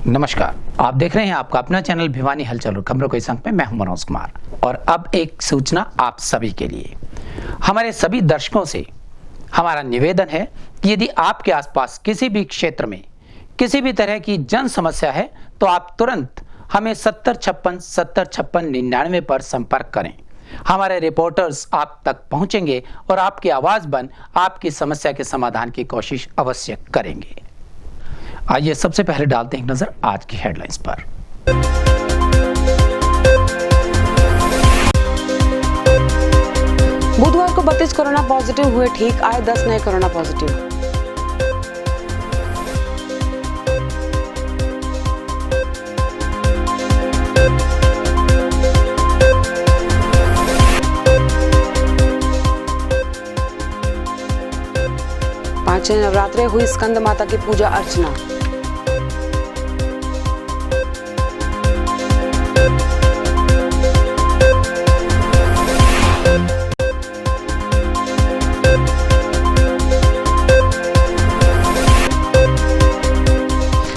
नमस्कार, आप देख रहे हैं आपका अपना चैनल भिवानी हलचल और खबरों के संग में मैं हूं मनोज कुमार। और अब एक सूचना आप सभी के लिए। हमारे सभी दर्शकों से हमारा निवेदन है कि यदि आपके आसपास किसी भी क्षेत्र में किसी भी तरह की जन समस्या है तो आप तुरंत हमें 7056 पर संपर्क करें। हमारे रिपोर्टर्स आप तक पहुंचेंगे और आपकी आवाज बन आपकी समस्या के समाधान की कोशिश अवश्य करेंगे। आइए सबसे पहले डालते हैं एक नजर आज की हेडलाइंस पर। बुधवार को 32 कोरोना पॉजिटिव हुए ठीक, आए 10 नए कोरोना पॉजिटिव। पांचवें नवरात्रे हुई स्कंद माता की पूजा अर्चना।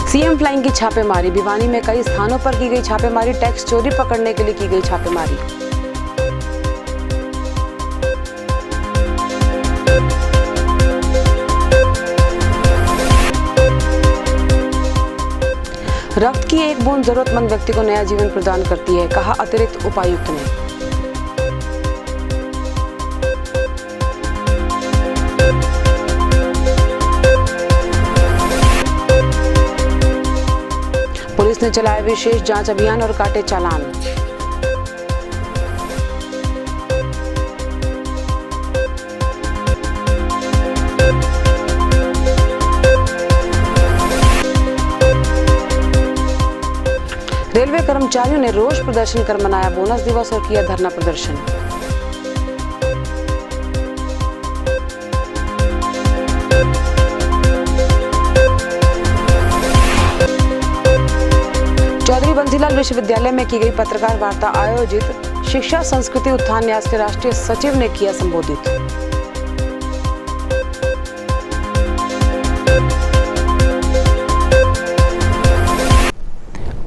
सीएम फ्लाइंग की छापेमारी, भिवानी में कई स्थानों पर की गई छापेमारी, टैक्स चोरी पकड़ने के लिए की गई छापेमारी। रक्त की एक बूंद जरूरतमंद व्यक्ति को नया जीवन प्रदान करती है, कहा अतिरिक्त उपायुक्त ने। पुलिस ने चलाया विशेष जांच अभियान और काटे चालान। रेलवे कर्मचारियों ने रोष प्रदर्शन कर मनाया बोनस दिवस और किया धरना प्रदर्शन। चौधरी बंसीलाल विश्वविद्यालय में की गई पत्रकार वार्ता आयोजित, शिक्षा संस्कृति उत्थान न्यास के राष्ट्रीय सचिव ने किया संबोधित।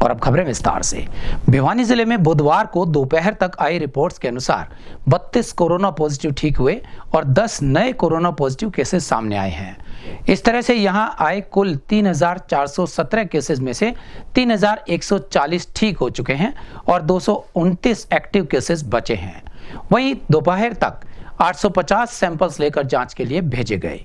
और अब खबरें विस्तार से। भिवानी जिले में बुधवार को दोपहर तक आई रिपोर्ट्स के अनुसार 32 कोरोना पॉजिटिव ठीक हुए और 10 नए कोरोना पॉजिटिव केसेस सामने आए हैं। इस तरह से यहां आए कुल 3417 केसेस में से 3140 ठीक हो चुके हैं और 229 एक्टिव केसेस बचे हैं। वहीं दोपहर तक 850 सैंपल्स लेकर जांच के लिए भेजे गए।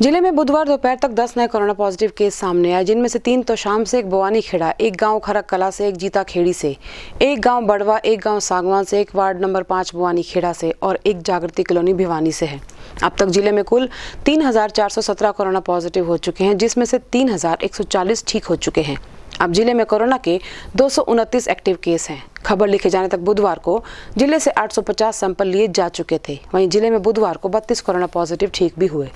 जिले में बुधवार दोपहर तक 10 नए कोरोना पॉजिटिव केस सामने आए, जिनमें से 3 तो शाम से, एक बवानी खेड़ा, एक गांव खरक कला से, एक जीता खेड़ी से, एक गांव बड़वा, एक गांव सागवान से, एक वार्ड नंबर 5 बवानी खेड़ा से और एक जागृति कॉलोनी भिवानी से है। अब तक जिले में कुल 3417 कोरोना पॉजिटिव हो चुके हैं, जिसमें से 3140 ठीक हो चुके हैं। अब जिले में कोरोना के 229 एक्टिव केस हैं। खबर लिखे जाने तक बुधवार को जिले से 850 सैंपल लिए जा चुके थे। वहीं जिले में बुधवार को 32 कोरोना पॉजिटिव ठीक भी हुए।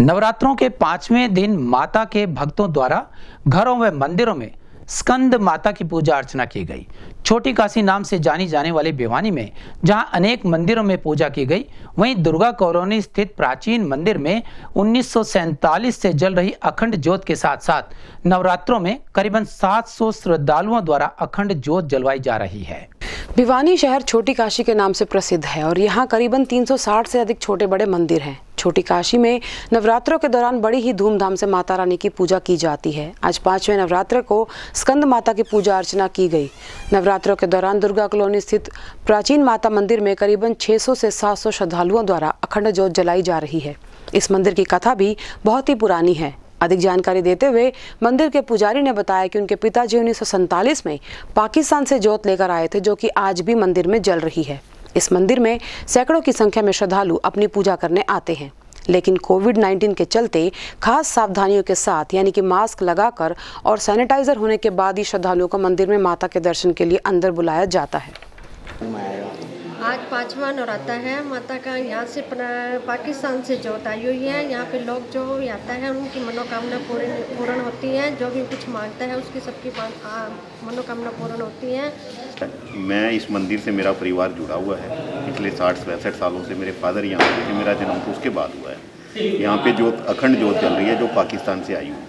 नवरात्रों के 5वें दिन माता के भक्तों द्वारा घरों व मंदिरों में स्कंद माता की पूजा अर्चना की गई। छोटी काशी नाम से जानी जाने वाली भिवानी में जहां अनेक मंदिरों में पूजा की गई, वहीं दुर्गा कॉलोनी स्थित प्राचीन मंदिर में 1947 से जल रही अखंड ज्योत के साथ साथ नवरात्रों में करीबन 700 श्रद्धालुओं द्वारा अखंड ज्योत जलवाई जा रही है। भिवानी शहर छोटी काशी के नाम से प्रसिद्ध है और यहाँ करीबन 360 से अधिक छोटे बड़े मंदिर हैं। छोटी काशी में नवरात्रों के दौरान बड़ी ही धूमधाम से माता रानी की पूजा की जाती है। आज 5वें नवरात्र को स्कंद माता की पूजा अर्चना की गई। नवरात्रों के दौरान दुर्गा कॉलोनी स्थित प्राचीन माता मंदिर में करीबन 600 से 700 श्रद्धालुओं द्वारा अखंड ज्योत जलाई जा रही है। इस मंदिर की कथा भी बहुत ही पुरानी है। अधिक जानकारी देते हुए मंदिर के पुजारी ने बताया कि उनके पिताजी 1947 में पाकिस्तान से ज्योत लेकर आए थे, जो कि आज भी मंदिर में जल रही है। इस मंदिर में सैकड़ों की संख्या में श्रद्धालु अपनी पूजा करने आते हैं, लेकिन कोविड-19 के चलते खास सावधानियों के साथ, यानी कि मास्क लगाकर और सैनिटाइजर होने के बाद ही श्रद्धालुओं को मंदिर में माता के दर्शन के लिए अंदर बुलाया जाता है। आज 5वां नवरात्र है माता का। यहाँ से पाकिस्तान से ज्योत आई हुई है। यहाँ पे लोग जो आता है उनकी मनोकामना पूर्ण होती है। जो भी कुछ मांगता है उसकी सबकी मनोकामना पूर्ण होती है। मैं इस मंदिर से, मेरा परिवार जुड़ा हुआ है। पिछले 60-65 सालों से मेरे फादर यहाँ पे थे। मेरा जन्म तो उसके बाद हुआ है। यहाँ पे ज्योत, अखंड ज्योत चल रही है जो पाकिस्तान से आई हुई है।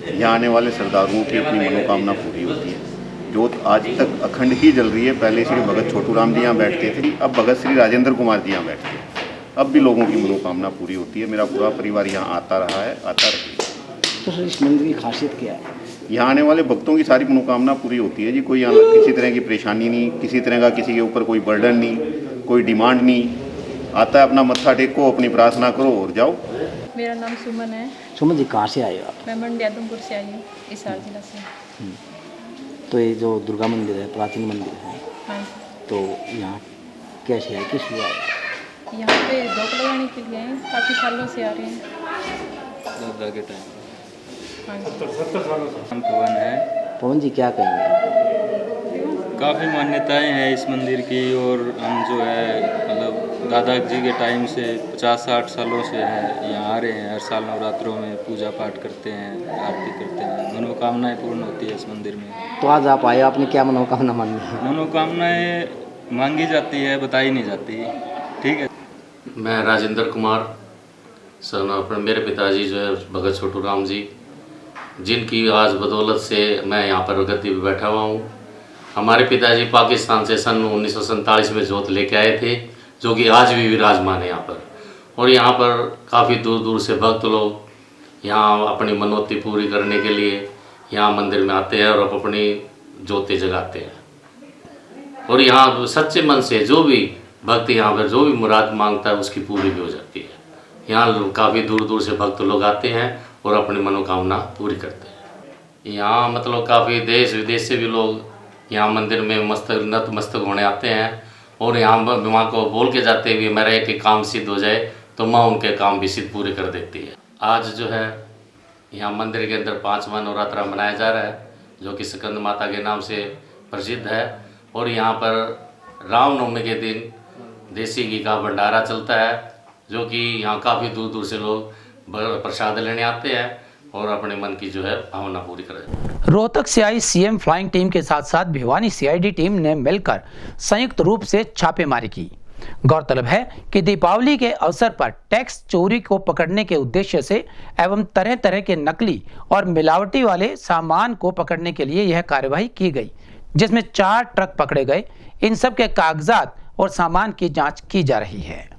यहाँ आने वाले श्रद्धालुओं की अपनी मनोकामना पूरी होती है। जोत आज तक अखंड ही जल रही है। पहले श्री भगत छोटू राम जी यहाँ बैठते थे, अब भगत श्री राजेंद्र कुमार जी यहाँ बैठते हैं। अब भी लोगों की मनोकामना पूरी होती है। मेरा पूरा परिवार यहाँ आता रहा है, आता रहेगा। तो सर इस मंदिर की खासियत क्या है? यहाँ आने वाले भक्तों की सारी मनोकामना पूरी होती है जी। कोई यहाँ किसी तरह की परेशानी नहीं, किसी तरह का किसी के ऊपर कोई बर्डन नहीं, कोई डिमांड नहीं। आता है अपना मत्था टेको, अपनी प्रार्थना करो और जाओ। मेरा नाम सुमन है। सुमन जी कहाँ से आए हो आप? मैं मंडी आदमपुर से आई हूँ, हिसार जिला से। तो ये जो दुर्गा मंदिर है, प्राचीन मंदिर है, हाँ, तो यहाँ कैसे है, किस हुआ है? यहाँ पे रोक लगाने के लिए हैं, काफ़ी सालों से आ रहे हैं। दादा के टाइम हाँ जी। पवन है। पवन जी क्या कहेंगे? काफ़ी मान्यताएं हैं इस मंदिर की, और हम जो है मतलब दादा जी के टाइम से 50-60 सालों से है यहाँ आ रहे हैं। हर साल नवरात्रों में पूजा पाठ करते हैं, आरती करते हैं, मनोकामनाएं पूर्ण होती है इस मंदिर में। तो आज आप आए, आपने क्या मनोकामना मांगी है? मनोकामनाएं मांगी जाती है, बताई नहीं जाती। ठीक है। मैं राजेंद्र कुमार सन, अपने मेरे पिताजी जो है भगत छोटू राम जी, जिनकी आज बदौलत से मैं यहाँ पर गद्दी पर बैठा हुआ हूँ। हमारे पिताजी पाकिस्तान से सन 1947 में जोत लेके आए थे, जो कि आज भी विराजमान है यहाँ पर। और यहाँ पर काफ़ी दूर दूर से भक्त लोग यहाँ अपनी मनौती पूरी करने के लिए यहाँ मंदिर में आते हैं और अपनी ज्योति जगाते हैं। और यहाँ सच्चे मन से जो भी भक्त यहाँ पर जो भी मुराद मांगता है उसकी पूरी भी हो जाती है। यहाँ काफ़ी दूर दूर से भक्त लोग आते हैं और अपनी मनोकामना पूरी करते हैं। यहाँ मतलब काफ़ी देश विदेश से भी लोग यहाँ मंदिर में नतमस्तक होने आते हैं, और यहाँ माँ को बोल के जाते हुए मेरा एक काम सिद्ध हो जाए, तो माँ उनके काम भी सिद्ध पूरे कर देती है। आज जो है यहाँ मंदिर के अंदर 5वां नवरात्रा मनाया जा रहा है, जो कि स्कंद माता के नाम से प्रसिद्ध है। और यहाँ पर रामनवमी के दिन देसी घी का भंडारा चलता है, जो कि यहाँ काफ़ी दूर दूर से लोग प्रसाद लेने आते हैं और अपने मन की जो है भावना पूरी करें। रोहतक से आई सीएम फ्लाइंग टीम के साथ साथ भिवानी सीआईडी टीम ने मिलकर संयुक्त रूप से छापेमारी की। गौरतलब है कि दीपावली के अवसर पर टैक्स चोरी को पकड़ने के उद्देश्य से एवं तरह तरह के नकली और मिलावटी वाले सामान को पकड़ने के लिए यह कार्यवाही की गई, जिसमें 4 ट्रक पकड़े गए। इन सब के कागजात और सामान की जांच की जा रही है।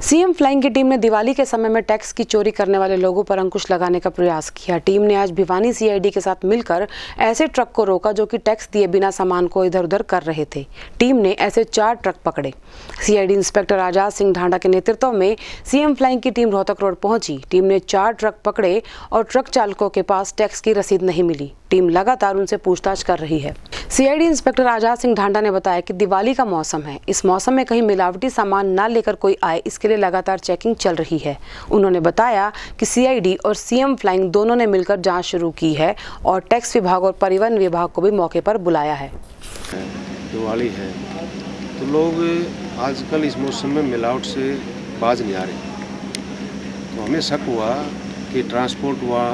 सीएम फ्लाइंग की टीम ने दिवाली के समय में टैक्स की चोरी करने वाले लोगों पर अंकुश लगाने का प्रयास किया। टीम ने आज भिवानी सीआईडी के साथ मिलकर ऐसे ट्रक को रोका जो कि टैक्स दिए बिना सामान को इधर उधर कर रहे थे। टीम ने ऐसे 4 ट्रक पकड़े। सीआईडी इंस्पेक्टर आजाद सिंह ढांडा के नेतृत्व में सीएम फ्लाइंग की टीम रोहतक रोड पहुंची। टीम ने 4 ट्रक पकड़े और ट्रक चालकों के पास टैक्स की रसीद नहीं मिली। टीम लगातार उनसे पूछताछ कर रही है। सीआईडी इंस्पेक्टर आजाद सिंह ढांडा ने बताया कि दिवाली का मौसम है, इस मौसम में कहीं मिलावटी सामान ना लेकर कोई आए, इसके लिए लगातार चेकिंग चल रही है। उन्होंने बताया कि सीआईडी और सीएम फ्लाइंग दोनों ने मिलकर जांच शुरू की है और टैक्स विभाग और परिवहन विभाग को भी मौके पर बुलाया है। दिवाली है तो लोग आजकल इस मौसम में मिलावट से बाज नहीं आ रहे, तो हमें शक हुआ कि ट्रांसपोर्ट हुआ,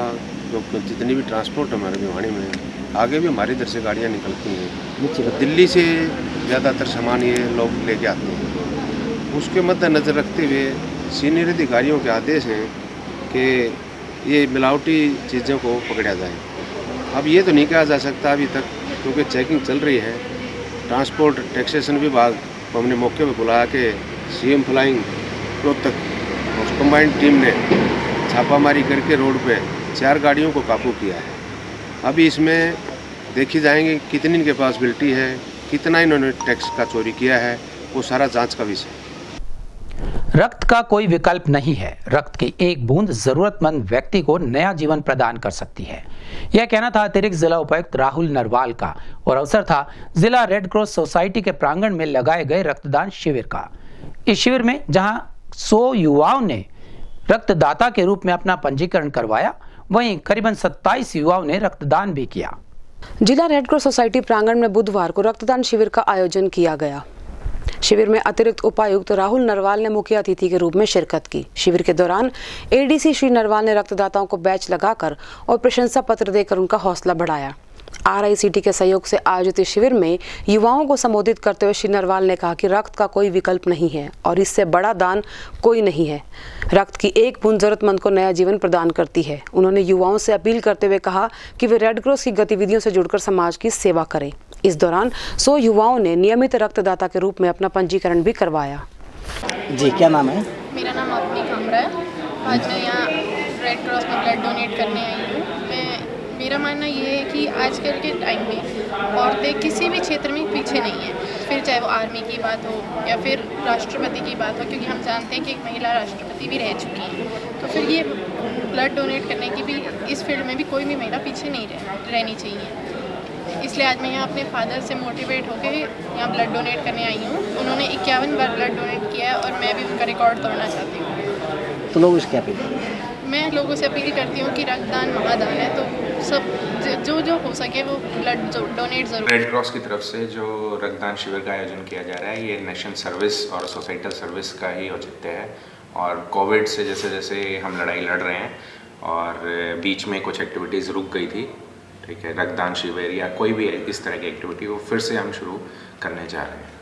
जो जितनी भी ट्रांसपोर्ट हमारे भिवानी में आगे भी हमारी इधर से गाड़ियाँ निकलती हैं, दिल्ली से ज़्यादातर सामान ये लोग लेके आते हैं। उसके मद्देनज़र रखते हुए सीनियर अधिकारियों के आदेश हैं कि ये मिलावटी चीज़ों को पकड़ा जाए। अब ये तो नहीं कहा जा सकता अभी तक, क्योंकि चेकिंग चल रही है। ट्रांसपोर्ट टैक्सेशन विभाग को हमने मौके पर बुलाया कि सीएम फ्लाइंग रोहतक और कंबाइंड टीम ने छापामारी करके रोड पे 4 गाड़ियों को काबू किया है। अभी इसमें देखी जाएंगे कितनी इनके पास बिल्टी है, कितना इन्होंने टैक्स का चोरी किया है, वो सारा जांच का विषय। रक्त का कोई विकल्प नहीं है। रक्त की एक बूंद जरूरतमंद व्यक्ति को नया जीवन प्रदान कर सकती है। यह कहना था अतिरिक्त जिला उपायुक्त राहुल नरवाल का, और अवसर था जिला रेड क्रॉस सोसाइटी के प्रांगण में लगाए गए रक्तदान शिविर का। इस शिविर में जहां 100 युवाओं ने रक्तदाता के रूप में अपना पंजीकरण करवाया, वहीं करीबन 27 युवाओं ने रक्तदान भी किया। जिला रेड क्रॉस सोसाइटी प्रांगण में बुधवार को रक्तदान शिविर का आयोजन किया गया। शिविर में अतिरिक्त उपायुक्त राहुल नरवाल ने मुख्य अतिथि के रूप में शिरकत की। शिविर के दौरान एडीसी श्री नरवाल ने रक्तदाताओं को बैच लगाकर और प्रशंसा पत्र देकर उनका हौसला बढ़ाया। RICT के सहयोग से आयोजित इस शिविर में युवाओं को संबोधित करते हुए श्री नरवाल ने कहा कि रक्त का कोई विकल्प नहीं है और इससे बड़ा दान कोई नहीं है। रक्त की एक बूंद जरूरतमंद को नया जीवन प्रदान करती है। उन्होंने युवाओं से अपील करते हुए कहा कि वे रेड क्रॉस की गतिविधियों से जुड़कर समाज की सेवा करें। इस दौरान 100 युवाओं ने नियमित रक्तदाता के रूप में अपना पंजीकरण भी करवाया। जी, क्या नाम है? मेरा नाम अपनी कामरा है। आज मैं यहाँ रेड क्रॉस में ब्लड डोनेट करने आई हूँ। मेरा मानना ये है कि आजकल के टाइम में औरतें किसी भी क्षेत्र में पीछे नहीं हैं, फिर चाहे वो आर्मी की बात हो या फिर राष्ट्रपति की बात हो, क्योंकि हम जानते हैं कि एक महिला राष्ट्रपति भी रह चुकी हैं। तो फिर ये ब्लड डोनेट करने की भी इस फील्ड में भी कोई भी महिला पीछे नहीं रहनी चाहिए। इसलिए आज मैं यहाँ अपने फादर से मोटिवेट होकर यहाँ ब्लड डोनेट करने आई हूँ। उन्होंने 51 बार ब्लड डोनेट किया है और मैं भी उनका रिकॉर्ड तोड़ना चाहती हूँ। तो लोग उसकी अपील, मैं लोगों से अपील करती हूँ कि रक्तदान महादान है, तो सब जो हो सके वो ब्लड डोनेट ज़रूर। रेड क्रॉस की तरफ से जो रक्तदान शिविर का आयोजन किया जा रहा है, ये नेशनल सर्विस और सोसाइटल सर्विस का ही औचित्य है। और कोविड से जैसे जैसे हम लड़ाई लड़ रहे हैं और बीच में कुछ एक्टिविटीज़ रुक गई थी, ठीक है, रक्तदान शिविर या कोई भी इस तरह की एक्टिविटी वो फिर से हम शुरू करने जा रहे हैं।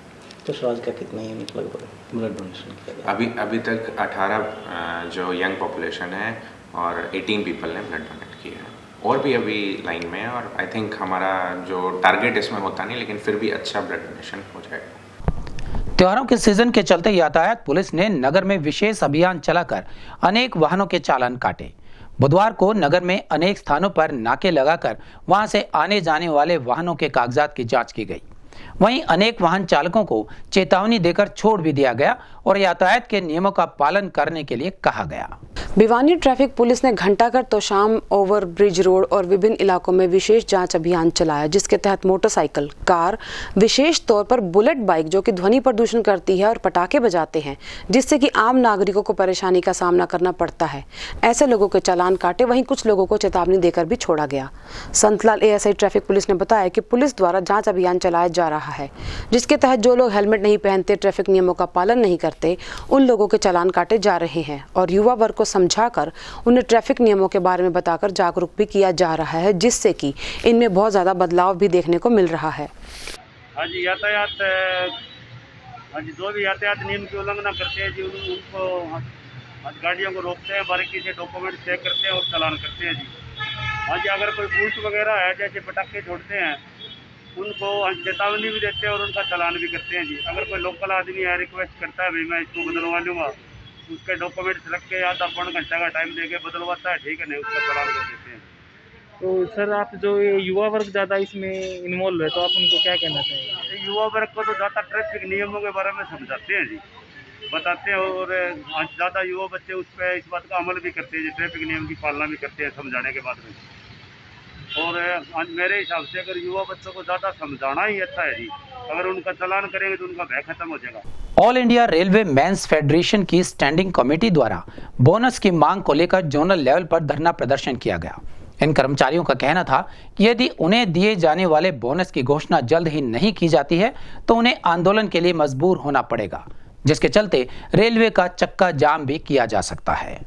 तो समाज का कितना यूनिट लगभग ब्लड डोनेशन किया गया? अभी तक 18 जो यंग पॉपुलेशन है और 18 पीपल ने ब्लड डोनेट किया है, और भी अभी लाइन में है। और आई थिंक हमारा जो टारगेट इसमें होता नहीं, लेकिन फिर भी अच्छा ब्लड डोनेशन हो जाएगा। त्योहारों के सीजन के चलते यातायात पुलिस ने नगर में विशेष अभियान चलाकर अनेक वाहनों के चालान काटे। बुधवार को नगर में अनेक स्थानों पर नाके लगाकर वहां से आने जाने वाले वाहनों के कागजात की जांच की गई। वहीं अनेक वाहन चालकों को चेतावनी देकर छोड़ भी दिया गया और यातायात के नियमों का पालन करने के लिए कहा गया। भिवानी ट्रैफिक पुलिस ने घंटाघर तोशाम ओवर ब्रिज रोड और विभिन्न इलाकों में विशेष जांच अभियान चलाया, जिसके तहत मोटरसाइकिल, कार, विशेष तौर पर बुलेट बाइक जो कि ध्वनि प्रदूषण करती है और पटाखे बजाते हैं, जिससे कि आम नागरिकों को परेशानी का सामना करना पड़ता है, ऐसे लोगों के चालान काटे। वहीं कुछ लोगों को चेतावनी देकर भी छोड़ा गया। संतलाल ASI ट्रैफिक पुलिस ने बताया कि पुलिस द्वारा जाँच अभियान चलाया जा रहा है, जिसके तहत जो लोग हेलमेट नहीं पहनते, ट्रैफिक नियमों का पालन नहीं करते, उन लोगों के चालान काटे जा रहे हैं और युवा वर्ग को समझाकर उन्हें ट्रैफिक नियमों के बारे में बताकर जागरूक भी किया जा रहा है, जिससे कि इनमें बहुत ज़्यादा बदलाव भी देखने को मिल रहा है। हाँ जी, जो भी यातायात नियम की उल्लंघना करते हैं जी, उनको गाड़ियों को रोकते हैं, बारीकी से डॉक्यूमेंट चेक करते हैं और चालान करते हैं जी। हाँ जी, अगर कोई बूट वगैरह है, जैसे पटाखे छोड़ते हैं, उनको चेतावनी भी देते हैं और उनका चालान भी करते हैं जी। अगर कोई लोकल आदमी है, रिक्वेस्ट करता है भाई मैं इसको बदलवा लूँगा, उसके डॉक्यूमेंट्स रख के आधा पौन घंटा का टाइम देके बदलवाता है, ठीक है, नहीं उसका चालान कर देते हैं। तो सर, आप जो ये युवा वर्ग ज़्यादा इसमें इन्वॉल्व है, तो आप उनको क्या कहना चाहेंगे? युवा वर्ग को तो ज़्यादा ट्रैफिक नियमों के बारे में समझाते हैं जी, बताते हैं, और ज़्यादा युवा बच्चे उस पर इस बात का अमल भी करते हैं, ट्रैफिक नियम की पालना भी करते हैं समझाने के बाद में। और मेरे हिसाब से अगर युवा बच्चों को ज़्यादा समझाना ही अच्छा है जी, अगर उनका चालान करेंगे तो उनका भय खत्म हो जाएगा। All India Railway Men's Federation की स्टैंडिंग कमेटी द्वारा बोनस की मांग को लेकर जोनल लेवल पर धरना प्रदर्शन किया गया। इन कर्मचारियों का कहना था कि यदि उन्हें दिए जाने वाले बोनस की घोषणा जल्द ही नहीं की जाती है तो उन्हें आंदोलन के लिए मजबूर होना पड़ेगा, जिसके चलते रेलवे का चक्का जाम भी किया जा सकता है।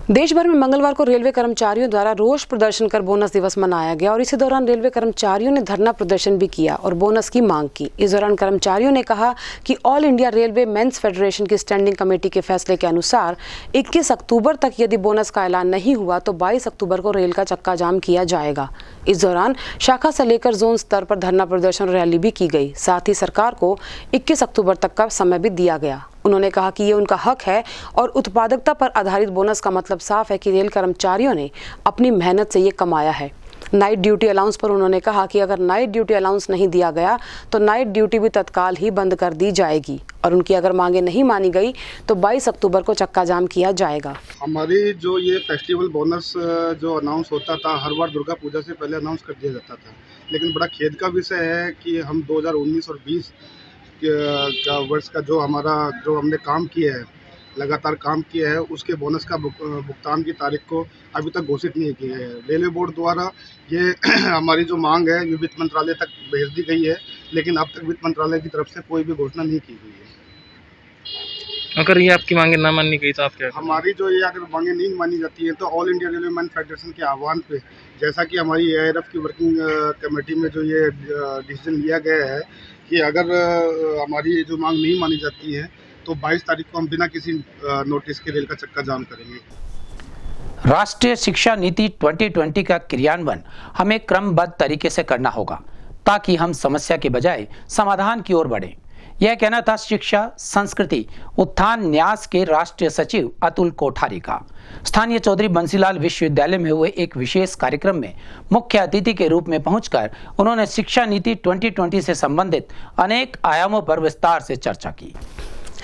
देश भर में मंगलवार को रेलवे कर्मचारियों द्वारा रोष प्रदर्शन कर बोनस दिवस मनाया गया और इसी दौरान रेलवे कर्मचारियों ने धरना प्रदर्शन भी किया और बोनस की मांग की। इस दौरान कर्मचारियों ने कहा कि All India Railway Men's Federation की स्टैंडिंग कमेटी के फैसले के अनुसार 21 अक्टूबर तक यदि बोनस का ऐलान नहीं हुआ तो 22 अक्टूबर को रेल का चक्का जाम किया जाएगा। इस दौरान शाखा से लेकर जोन स्तर पर धरना प्रदर्शन रैली भी की गई। साथ ही सरकार को 21 अक्टूबर तक का समय भी दिया गया। उन्होंने कहा कि ये उनका हक है और उत्पादकता पर आधारित बोनस का मतलब साफ है कि रेल कर्मचारियों ने अपनी मेहनत से ये कमाया है। नाइट ड्यूटी अलाउंस पर उन्होंने कहा कि अगर नाइट ड्यूटी अलाउंस नहीं दिया गया तो नाइट ड्यूटी भी तत्काल ही बंद कर दी जाएगी और उनकी अगर मांगे नहीं मानी गई तो 22 अक्टूबर को चक्का जाम किया जाएगा। हमारी जो ये फेस्टिवल बोनस जो अनाउंस होता था हर बार दुर्गा पूजा से पहले अनाउंस कर दिया जाता था, लेकिन बड़ा खेद का विषय है कि हम 2019 और 20 का वर्ष का जो हमने काम किया है, लगातार काम किया है, उसके बोनस का भुगतान की तारीख को अभी तक घोषित नहीं किया है। रेलवे बोर्ड द्वारा ये हमारी जो मांग है ये वित्त मंत्रालय तक भेज दी गई है, लेकिन अब तक वित्त मंत्रालय की तरफ से कोई भी घोषणा नहीं की गई है। अगर ये आपकी मांगे ना मानी गई तो आप क्या? हमारी जो ये अगर मांगे नहीं मानी जाती है तो All India Railway Men's Federation के आह्वान पे जैसा कि हमारी AIRF की वर्किंग कमेटी में जो ये डिसीजन लिया गया है कि अगर हमारी जो मांग नहीं मानी जाती है तो 22 तारीख को हम बिना किसी नोटिस के रेल का चक्का जाम करेंगे। राष्ट्रीय शिक्षा नीति 2020 का क्रियान्वयन हमें क्रमबद्ध तरीके से करना होगा ताकि हम समस्या के बजाय समाधान की ओर बढ़ें। यह कहना था शिक्षा, संस्कृति, उत्थान न्यास के राष्ट्रीय सचिव अतुल कोठारी का। स्थानीय चौधरी बंसीलाल विश्वविद्यालय में हुए एक विशेष कार्यक्रम में मुख्य अतिथि के रूप में पहुंचकर उन्होंने शिक्षा नीति 2020 से संबंधित अनेक आयामों पर विस्तार से चर्चा की।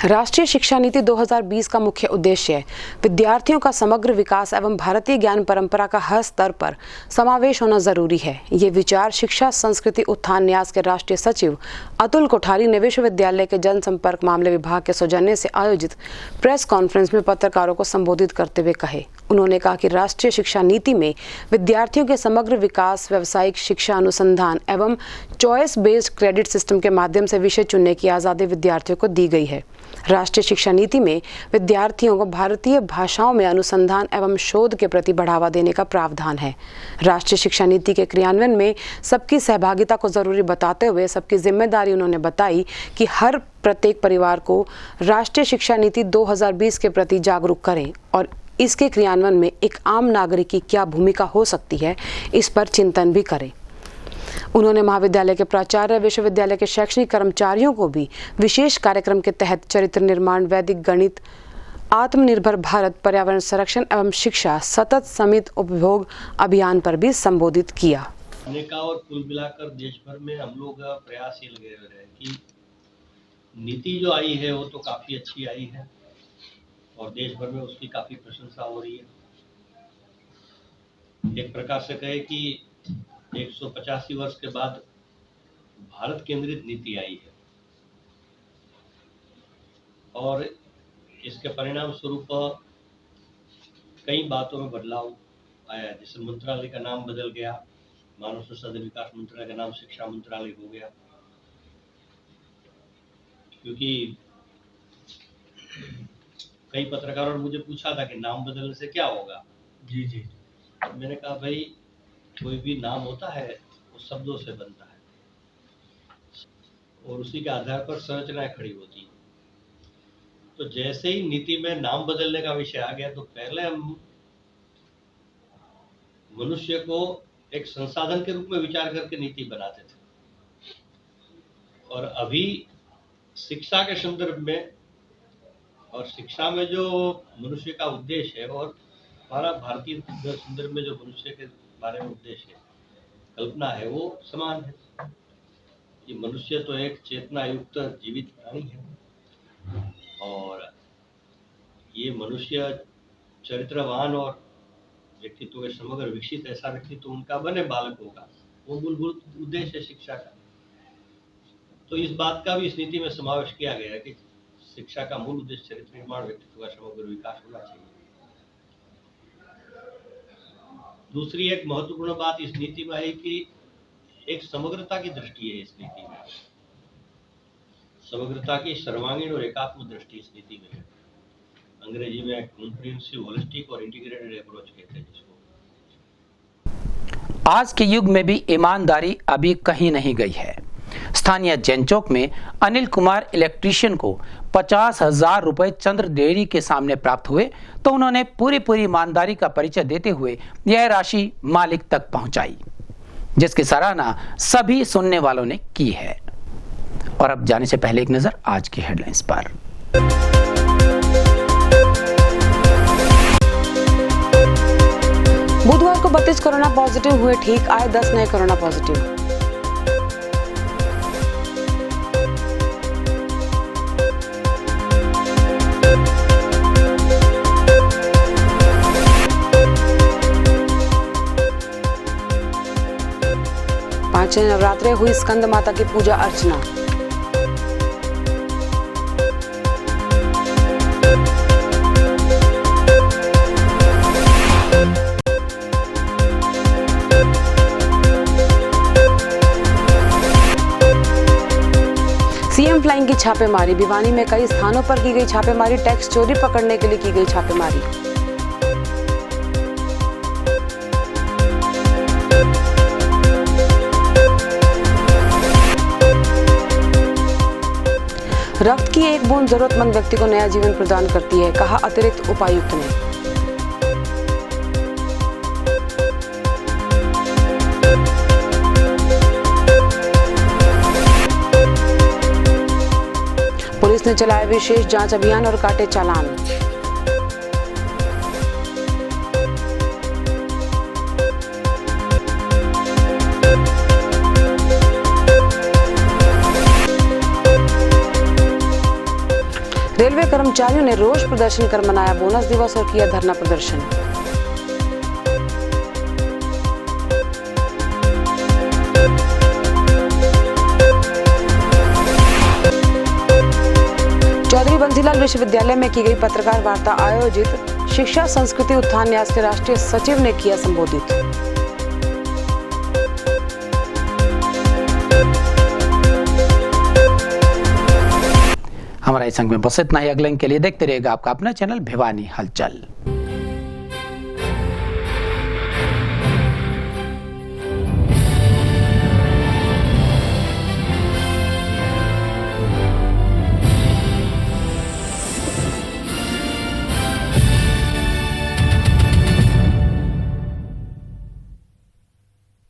राष्ट्रीय शिक्षा नीति 2020 का मुख्य उद्देश्य विद्यार्थियों का समग्र विकास एवं भारतीय ज्ञान परंपरा का हर स्तर पर समावेश होना जरूरी है। ये विचार शिक्षा, संस्कृति, उत्थान न्यास के राष्ट्रीय सचिव अतुल कोठारी ने विश्वविद्यालय के जनसंपर्क मामले विभाग के सौजन्य से आयोजित प्रेस कॉन्फ्रेंस में पत्रकारों को संबोधित करते हुए कहे। उन्होंने कहा कि राष्ट्रीय शिक्षा नीति में विद्यार्थियों के समग्र विकास, व्यावसायिक शिक्षा, अनुसंधान एवं चॉइस बेस्ड क्रेडिट सिस्टम के माध्यम से विषय चुनने की आज़ादी विद्यार्थियों को दी गई है। राष्ट्रीय शिक्षा नीति में विद्यार्थियों को भारतीय भाषाओं में अनुसंधान एवं शोध के प्रति बढ़ावा देने का प्रावधान है। राष्ट्रीय शिक्षा नीति के क्रियान्वयन में सबकी सहभागिता को जरूरी बताते हुए सबकी जिम्मेदारी उन्होंने बताई कि हर प्रत्येक परिवार को राष्ट्रीय शिक्षा नीति 2020 के प्रति जागरूक करें और इसके क्रियान्वयन में एक आम नागरिक की क्या भूमिका हो सकती है, इस पर चिंतन भी करें। उन्होंने महाविद्यालय के प्राचार्य, विश्वविद्यालय के शैक्षणिक कर्मचारियों को भी विशेष कार्यक्रम के तहत चरित्र निर्माण, वैदिक गणित, आत्मनिर्भर भारत, पर्यावरण संरक्षण एवं शिक्षा सतत समित उपभोग अभियान पर भी संबोधित किया। और कुल मिलाकर देश भर में हम लोग प्रयास ये लगे हुए हैं कि नीति जो आई है वो तो काफ़ी अच्छी आई है और देश भर में उसकी काफ़ी प्रशंसा हो रही है। एक प्रकार से कहे कि 185 वर्ष के बाद भारत केंद्रित नीति आई है और इसके परिणाम स्वरूप कई बातों में बदलाव आया। जैसे मंत्रालय का नाम बदल गया, मानव संसाधन विकास मंत्रालय का नाम शिक्षा मंत्रालय हो गया, क्योंकि कई पत्रकारों ने मुझे पूछा था कि नाम बदलने से क्या होगा। जी जी, मैंने कहा भाई कोई भी नाम होता है वो शब्दों से बनता है और उसी के आधार पर संरचनाएं खड़ी होती हैं। तो जैसे ही नीति में नाम बदलने का विषय आ गया तो पहले हम मनुष्य को एक संसाधन के रूप में विचार करके नीति बनाते थे और अभी शिक्षा के संदर्भ में और शिक्षा में जो मनुष्य का उद्देश्य है और हमारा भारतीय संदर्भ में जो मनुष्य के बारे में उद्देश्य है, कल्पना है, वो समान है। ये मनुष्य तो एक चेतना युक्त जीवित प्राणी है और ये मनुष्य चरित्रवान और व्यक्तित्व के समग्र विकसित ऐसा व्यक्तित्व उनका बने बालकों का, वो मूलभूत उद्देश्य है शिक्षा का। तो इस बात का भी इस नीति में समावेश किया गया है कि शिक्षा का मूल उद्देश्य चरित्र निर्माण, व्यक्तित्व का समग्र विकास होना चाहिए। दूसरी एक महत्वपूर्ण बात इस नीति में है कि एक समग्रता की दृष्टि है इस नीति में, समग्रता की सर्वांगीण और एकात्म दृष्टि इस नीति में है। अंग्रेजी में कॉम्प्रिहेंसिव, होलिस्टिक और इंटीग्रेटेड अप्रोच कहते हैं जिसको। आज के युग में भी ईमानदारी अभी कहीं नहीं गई है। स्थानीय जैन चौक में अनिल कुमार इलेक्ट्रीशियन को 50,000 रुपए चंद्र डेयरी के सामने प्राप्त हुए तो उन्होंने पूरी ईमानदारी का परिचय देते हुए यह राशि मालिक तक पहुंचाई, जिसकी सराहना सभी सुनने वालों ने की है। और अब जाने से पहले एक नजर आज की हेडलाइंस पर। बुधवार को 32 कोरोना पॉजिटिव हुए ठीक, आए 10 नए कोरोना पॉजिटिव। पांचवें नवरात्रे हुई स्कंद माता की पूजा अर्चना। सीएम फ्लाइंग की छापेमारी, भिवानी में कई स्थानों पर की गई छापेमारी, टैक्स चोरी पकड़ने के लिए की गई छापेमारी। रक्त की एक बूंद जरूरतमंद व्यक्ति को नया जीवन प्रदान करती है, कहा अतिरिक्त उपायुक्त ने। पुलिस ने चलाया विशेष जांच अभियान और काटे चालान। रेलवे कर्मचारियों ने रोष प्रदर्शन कर मनाया बोनस दिवस और किया धरना प्रदर्शन। चौधरी बंसीलाल विश्वविद्यालय में की गई पत्रकार वार्ता आयोजित शिक्षा संस्कृति उत्थान न्यास के राष्ट्रीय सचिव ने किया संबोधित। हमारा इस अंक में बस इतना ही। अगले अंक के लिए देखते रहिएगा आपका अपना चैनल भिवानी हलचल।